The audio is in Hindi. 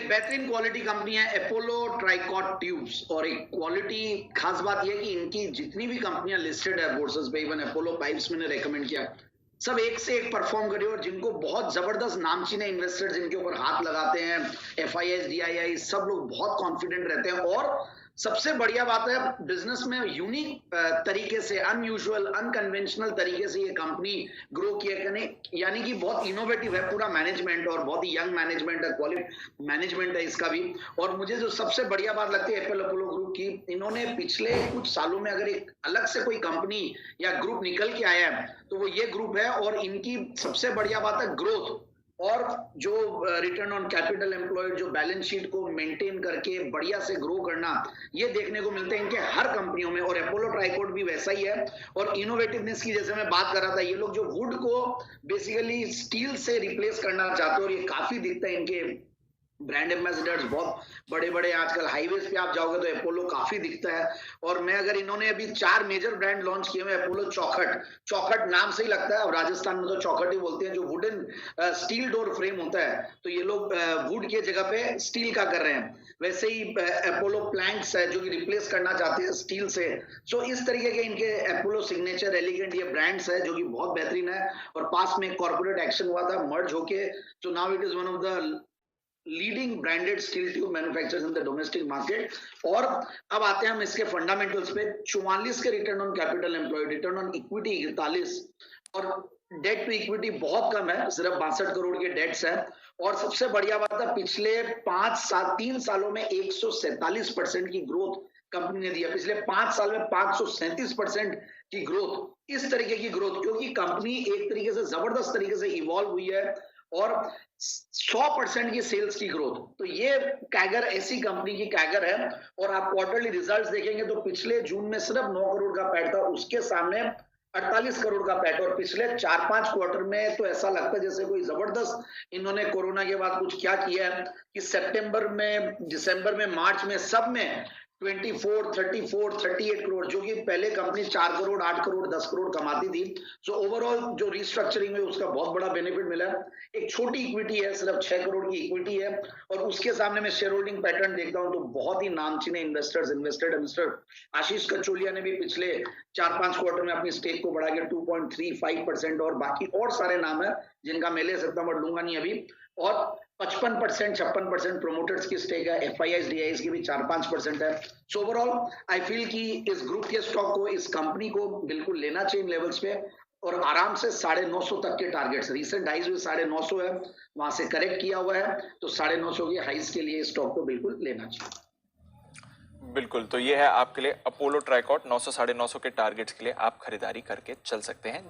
एक बेहतरीन क्वालिटी कंपनी है अपोलो ट्राइकॉट ट्यूब्स। और एक क्वालिटी खास बात यह है कि इनकी जितनी भी कंपनियां लिस्टेड है बोर्सेस पे, इवन अपोलो पाइप्स मैंने रेकमेंड किया, सब एक से एक परफॉर्म करे। और जिनको बहुत जबरदस्त नामचीने इन्वेस्टर्स जिनके ऊपर हाथ लगाते हैं, FIS DII, सब लोग बहुत कॉन्फिडेंट रहते हैं। और सबसे बढ़िया बात है, बिजनेस में यूनिक तरीके से, अनयूजुअल, अनकन्वेंशनल तरीके से ये कंपनी ग्रो किया करने, यानी कि बहुत इनोवेटिव है पूरा मैनेजमेंट, और बहुत ही यंग मैनेजमेंट है, क्वालिटी मैनेजमेंट है इसका भी। और मुझे जो सबसे बढ़िया बात लगती है अपोलो ग्रुप की, इन्होंने पिछले कुछ सालों में अगर एक अलग से कोई कंपनी या ग्रुप निकल के आया है तो वो ये ग्रुप है। और इनकी सबसे बढ़िया बात है ग्रोथ, और जो रिटर्न ऑन कैपिटल एम्प्लॉयड, जो बैलेंस शीट को मेंटेन करके बढ़िया से ग्रो करना, ये देखने को मिलता है इनके हर कंपनियों में। और अपोलो ट्राइकोट भी वैसा ही है। और इनोवेटिवनेस की जैसे मैं बात कर रहा था, ये लोग जो वुड को बेसिकली स्टील से रिप्लेस करना चाहते हैं, और ये काफी दिखता है इनके ब्रांड एम्बेसडर्स बहुत बड़े बड़े, आजकल हाईवेज पे आप जाओगे तो अपोलो काफी दिखता है। और मैं अगर इन्होंने अभी 4 मेजर ब्रांड लॉन्च किए हुए, अपोलो चौखट नाम से ही लगता है, और राजस्थान में तो चौखट ही बोलते हैं, जो वुडन स्टील डोर फ्रेम होता है, तो ये लोग वुड की जगह पे स्टील का कर रहे हैं। वैसे ही अपोलो प्लैंक्स है जो कि रिप्लेस करना चाहते हैं स्टील से। सो इस तरीके के इनके अपोलो सिग्नेचर, एलिगेंट, ये ब्रांड्स है जो कि बहुत बेहतरीन है। और पास में कॉर्पोरेट एक्शन हुआ था मर्ज होके, तो now it is one of the leading branded steel tube manufacturers in the domestic market. और अब आते हैं हम इसके फंडामेंटल्स पे। 44 के return on capital employed, return on equity 41, और डेट टू इक्विटी बहुत कम है, सिर्फ 62 करोड़ के डेट्स है। और सबसे बढ़िया बात है, पिछले 3 सालों में 147% की ग्रोथ कंपनी ने दिया। पिछले 5 साल में 537% की ग्रोथ। इस तरीके की ग्रोथ, क्योंकि कंपनी एक तरीके से जबरदस्त तरीके से इवॉल्व हुई है, और 100% की सेल्स की ग्रोथ। तो ये कैगर ऐसी कंपनी की कैगर है। और आप क्वार्टरली रिजल्ट्स देखेंगे तो पिछले जून में सिर्फ 9 करोड़ का पैट था, उसके सामने 48 करोड़ का पैट। और पिछले 4-5 क्वार्टर में तो ऐसा लगता है जैसे कोई जबरदस्त इन्होंने कोरोना के बाद कुछ क्या किया है कि सितंबर में, दिसंबर में, मार्च में, सब में 24, 34, 38 करोड़, जो कि पहले कंपनी 4 करोड़, 8 करोड़, 10 करोड़ कमाती थी। सो ओवरऑल जो रिस्ट्रक्चरिंग है उसका बहुत बड़ा बेनिफिट मिला है। एक छोटी इक्विटी है, सिर्फ 6 करोड़ की इक्विटी है, और उसके सामने मैं शेयर होल्डिंग पैटर्न देखता हूं तो बहुत ही नामचीने इन्वेस्टर्स इन्वेस्टेड है। मिस्टर आशीष कचोलिया ने भी पिछले 4-5 क्वार्टर में अपनी स्टेक को बढ़ा के 2.35%, और बाकी और सारे नाम है जिनका मैं ले सकता हूं बट लूंगा नहीं अभी। और 55%, 56% प्रोमोटर्स की स्टेक है, FIS DIS की भी 4-5% है। सो ओवरऑल आई फील कि इस ग्रुप के स्टॉक को, इस कंपनी को बिल्कुल लेना चाहिए लेवल्स पे, और आराम से 950 तक के टारगेट्स, रिसेंट हाइज में 950 है, वहां से करेक्ट किया हुआ है, तो 950 के हाइज के लिए स्टॉक को बिल्कुल लेना चाहिए। बिल्कुल, तो ये है आपके लिए अपोलो ट्राइकॉट। 900, 950 के टारगेट्स के लिए आप खरीदारी करके चल सकते हैं।